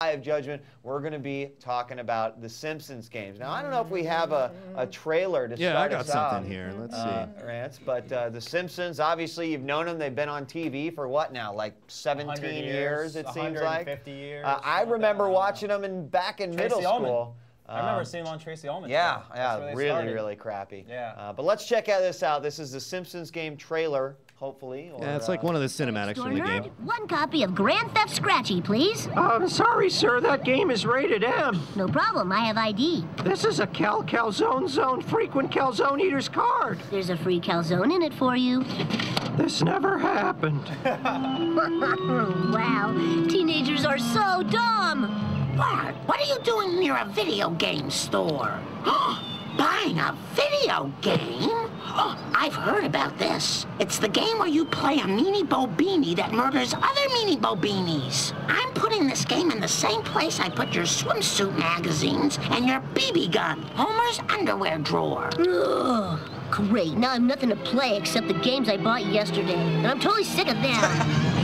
Eye of Judgment, we're going to be talking about the Simpsons games. Now, I don't know if we have a trailer to start us out. Yeah, I got something here. Let's see. Rance, but the Simpsons, obviously, you've known them. They've been on TV for what now, like 17 years, it seems like? 150 years. I remember watching them back in middle school. I remember seeing them on Tracy Ullman's Yeah, show. yeah, really crappy. Yeah. But let's check this out. This is the Simpsons game trailer, hopefully. Or, yeah, it's like one of the cinematics from the game. One copy of Grand Theft Scratchy, please. Sorry, sir. That game is rated M. No problem. I have ID. This is a Calzone Zone frequent calzone eater's card. There's a free calzone in it for you. This never happened. Wow. Teenagers are so dumb. Bart, what are you doing near a video game store? Buying a video game? Oh, I've heard about this. It's the game where you play a meanie bobini that murders other meanie bobinis. I'm putting this game in the same place I put your swimsuit magazines and your BB gun, Homer's underwear drawer. Ugh. Great, now I have nothing to play except the games I bought yesterday, and I'm totally sick of them.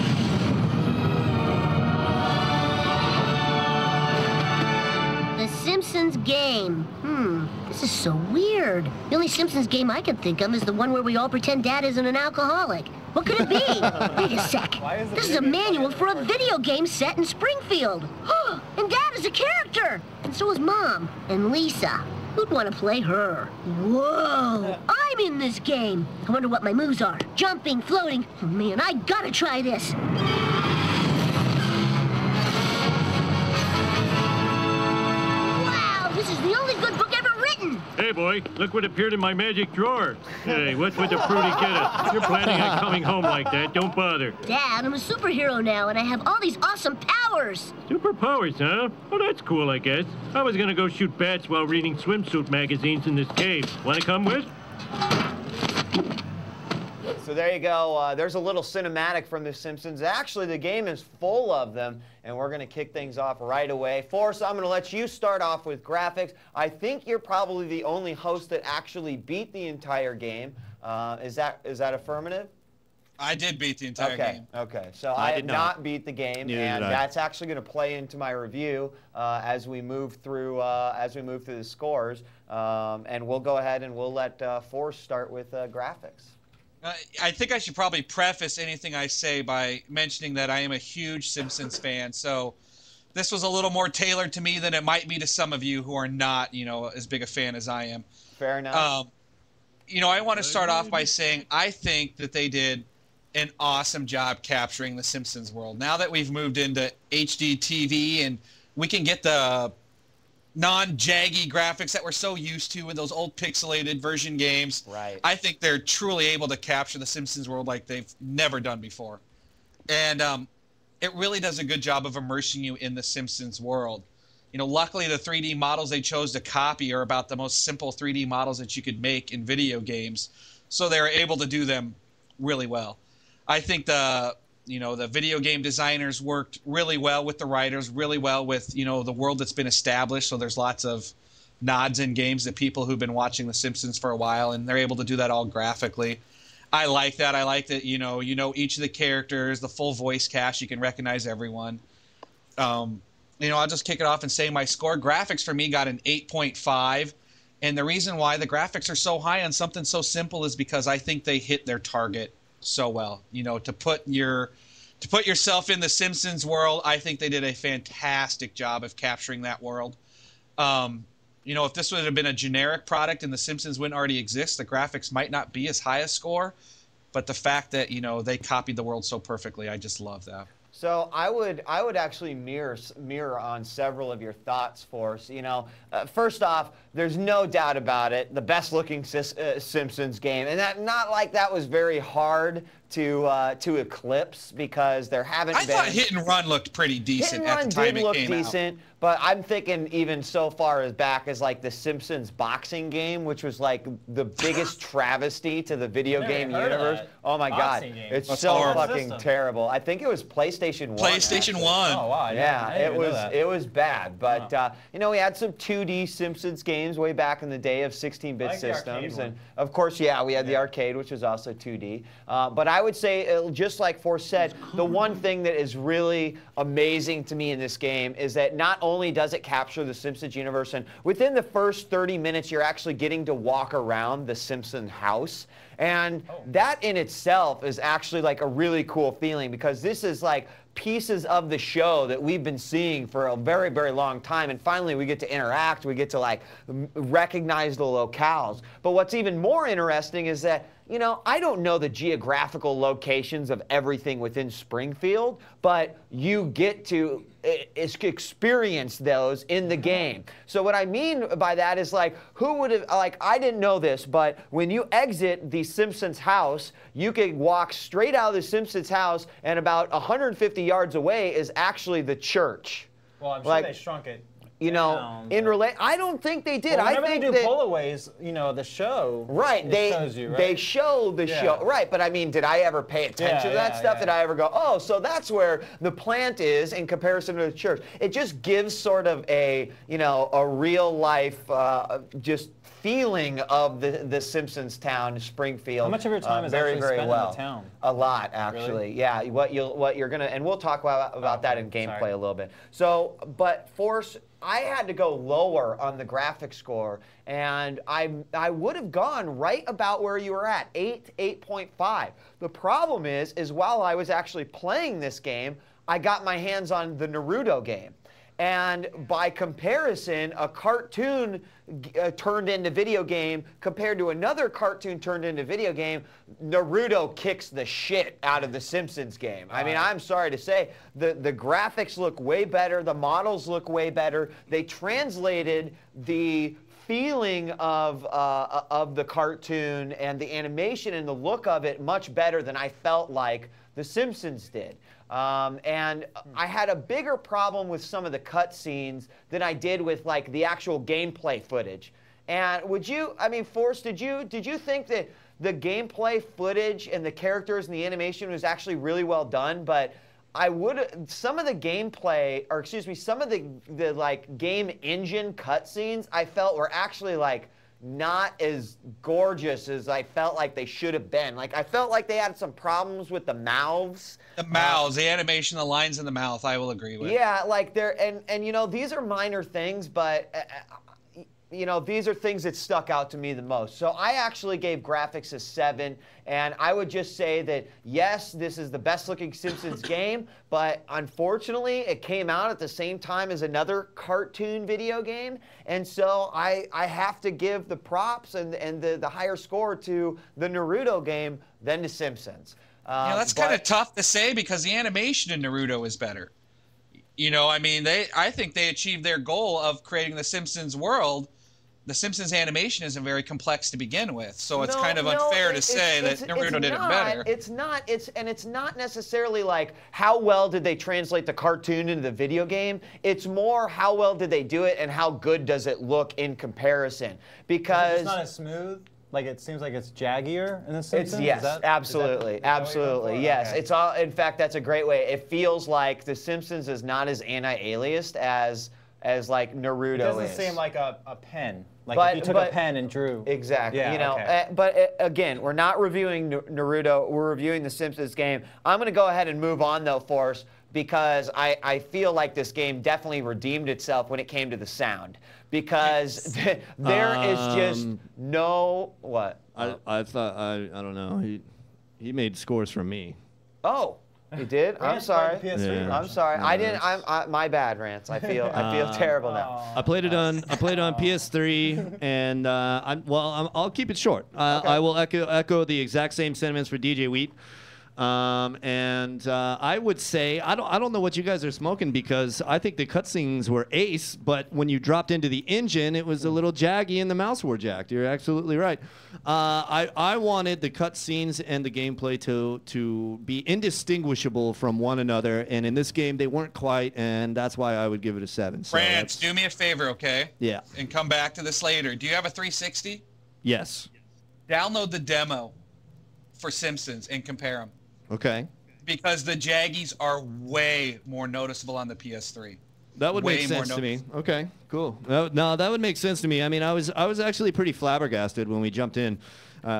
Simpsons game. This is so weird. The only Simpsons game I can think of is the one where we all pretend Dad isn't an alcoholic. What could it be? Wait a sec. This is a manual for a video game set in Springfield. And Dad is a character. And so is Mom. And Lisa. Who'd want to play her? Whoa! I'm in this game. I wonder what my moves are. Jumping, floating. Oh, man, I gotta try this. This is the only good book ever written. Hey, boy, look what appeared in my magic drawer. Hey, what's with the fruity getup? If you're planning on coming home like that, don't bother. Dad, I'm a superhero now, and I have all these awesome powers. Superpowers, huh? Well, that's cool, I guess. I was gonna go shoot bats while reading swimsuit magazines in this cave. Wanna come with? So there you go. There's a little cinematic from The Simpsons. Actually, the game is full of them, and we're going to kick things off right away. Forrest, I'm going to let you start off with graphics. I think you're probably the only host that actually beat the entire game. Is that affirmative? I did beat the entire game. Okay, so I did not beat the game, and that's actually going to play into my review as we move through the scores. And we'll go ahead and we'll let Forrest start with graphics. I think I should probably preface anything I say by mentioning that I am a huge Simpsons fan, so this was a little more tailored to me than it might be to some of you who are not, as big a fan as I am. Fair enough. I want to start off by saying I think that they did an awesome job capturing the Simpsons world. Now that we've moved into HD TV and we can get the non-jaggy graphics that we're so used to in those old pixelated version games. Right. I think they're truly able to capture the Simpsons world like they've never done before. And it really does a good job of immersing you in the Simpsons world. Luckily the 3D models they chose to copy are about the most simple 3D models that you could make in video games. So they're able to do them really well. I think the video game designers worked really well with the writers, really well with, the world that's been established. So there's lots of nods in games to people who've been watching The Simpsons for a while, and they're able to do that all graphically. I like that. I like that, each of the characters, the full voice cast, you can recognize everyone. I'll just kick it off and say my score graphics for me got an 8.5. And the reason why the graphics are so high on something so simple is because I think they hit their target so well. To put yourself in the Simpsons world, I think they did a fantastic job of capturing that world. If this would have been a generic product and the Simpsons wouldn't already exist, the graphics might not be as high a score, but the fact that they copied the world so perfectly, I just love that. So I would actually mirror on several of your thoughts, Forrest. First off, there's no doubt about it, the best-looking Simpsons game, and not like that was very hard to eclipse because there haven't been. I thought Hit and Run looked pretty decent at the time it came out. Hit and Run did look decent, but I'm thinking even so far as back as like the Simpsons boxing game, which was like the biggest travesty to the video game universe. Oh my God, it's so fucking terrible. I think it was PlayStation 1. PlayStation 1. Oh wow, yeah, it was bad. But we had some 2D Simpsons games way back in the day of 16-bit systems, and of course, we had the arcade, which was also 2D. But I would say, just like Force said, the one thing that is really amazing to me in this game is that not only does it capture the Simpsons universe, and within the first 30 minutes, you're actually getting to walk around the Simpson house. And that in itself is actually like a really cool feeling, because this is like pieces of the show that we've been seeing for a very, very long time, and finally we get to interact, we get to like recognize the locales. But what's even more interesting is that, you know, I don't know the geographical locations of everything within Springfield, but you get to experience those in the game. So what I mean by that is, like, who would have, like, I didn't know this, but when you exit the Simpsons house, you can walk straight out of the Simpsons house, and about 150 yards away is actually the church. Well, I'm sure they shrunk it. You know, I don't think they did. Well, I think they do pull-aways, you know, the show. Right. They shows you, right? They show the show. Right. But I mean, did I ever pay attention to that stuff? Did I ever go, oh, so that's where the plant is in comparison to the church? It just gives sort of a, you know, a real life just feeling of the Simpsons town, Springfield. How much of your time is actually spent in the town? A lot, actually. Really? Yeah. What you're gonna, and we'll talk about that in gameplay a little bit. So, but Force, I had to go lower on the graphics score, and I would have gone right about where you were at, 8.5. The problem is while I was actually playing this game, I got my hands on the Naruto game. And by comparison, a cartoon turned into video game compared to another cartoon turned into video game, Naruto kicks the shit out of the Simpsons game. I mean, I'm sorry to say, the graphics look way better, the models look way better. They translated the feeling of the cartoon and the animation and the look of it much better than I felt like the Simpsons did. And I had a bigger problem with some of the cutscenes than I did with like the actual gameplay footage. And would you, I mean, Force, did you think that the gameplay footage and the characters and the animation was actually really well done? But some of the gameplay, or excuse me, some of the like game engine cutscenes I felt were actually like not as gorgeous as I felt like they should have been. Like, I felt like they had some problems with the mouths. The mouths, the animation, the lines in the mouth, I will agree with. Yeah, like and you know, these are minor things, but you know, these are things that stuck out to me the most. So I actually gave graphics a 7, and I would just say that, yes, this is the best looking Simpsons game, but unfortunately, it came out at the same time as another cartoon video game, and so I have to give the props and the higher score to the Naruto game than to Simpsons. Yeah, that's kind of tough to say because the animation in Naruto is better. You know, I mean, I think they achieved their goal of creating the Simpsons world. The Simpsons animation isn't very complex to begin with, so it's kind of unfair to say that Naruto did it better. It's not necessarily like how well did they translate the cartoon into the video game. It's more how well did they do it and how good does it look in comparison. Because it's not as smooth. Like, it seems like it's jaggier in The Simpsons? Yes, absolutely, absolutely, yes. Okay. It's all. In fact, that's a great way. It feels like The Simpsons is not as anti-aliased as like Naruto is. It doesn't seem like a pen. Like if you took a pen and drew. Exactly. Yeah, you know, but again, we're not reviewing Naruto. We're reviewing the Simpsons game. I'm going to go ahead and move on, though, Force, because I feel like this game definitely redeemed itself when it came to the sound. Because there is just no... What? I thought... I don't know. He made scores from me. Oh. He did? I'm sorry. PS3 I'm sorry. I didn't. My bad, Rance. I feel terrible now. I played it on PS3, and I'll keep it short. Okay. I will echo the exact same sentiments for DJ Wheat. I would say I don't know what you guys are smoking, because I think the cutscenes were ace, but when you dropped into the engine, it was a little jaggy and the mouse were jacked. You're absolutely right. I wanted the cutscenes and the gameplay to be indistinguishable from one another, and in this game they weren't quite, and that's why I would give it a 7. So France, do me a favor, okay? Yeah. And come back to this later. Do you have a 360? Yes. Download the demo for Simpsons and compare them. Okay. Because the jaggies are way more noticeable on the PS3. That would way make more sense to me. noticeable. Okay, cool. No, that would make sense to me. I mean, I was actually pretty flabbergasted when we jumped in.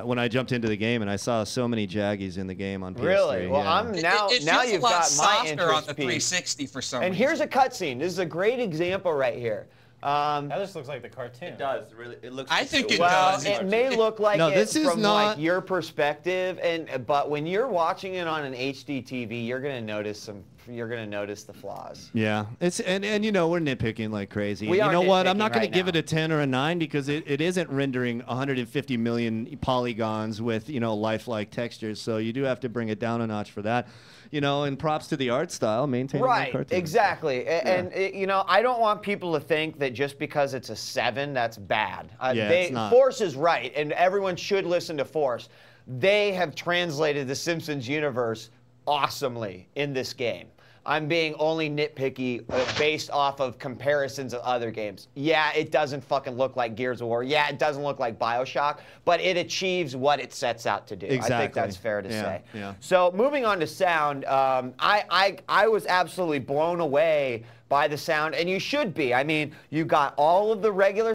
When I jumped into the game and I saw so many Jaggies in the game on PS3. Really? Well, yeah. I'm now It now feels you've a lot got my softer interest on the peaked. 360 for some And reason. here's a cutscene. This is a great example right here. That just looks like the cartoon. It does really. It looks. I think it Well, does. it may look like No, it this is from not- like your perspective, but when you're watching it on an HD TV, you're gonna notice the flaws. Yeah, it's and you know we're nitpicking like crazy. We You are know what? I'm nitpicking not going right to give it now. a 10 or a 9 because it isn't rendering 150 million polygons with lifelike textures. So you do have to bring it down a notch for that. And props to the art style, maintaining the Right, cartoon. exactly. And I don't want people to think that just because it's a 7, that's bad. Yeah, it's not. Force is right, and everyone should listen to Force. They have translated the Simpsons universe awesomely in this game. I'm being only nitpicky based off of comparisons of other games. Yeah, it doesn't fucking look like Gears of War. Yeah, it doesn't look like BioShock, but it achieves what it sets out to do. Exactly. I think that's fair to say. Yeah. So moving on to sound, I was absolutely blown away by the sound, and you should be. I mean, you got all of the regular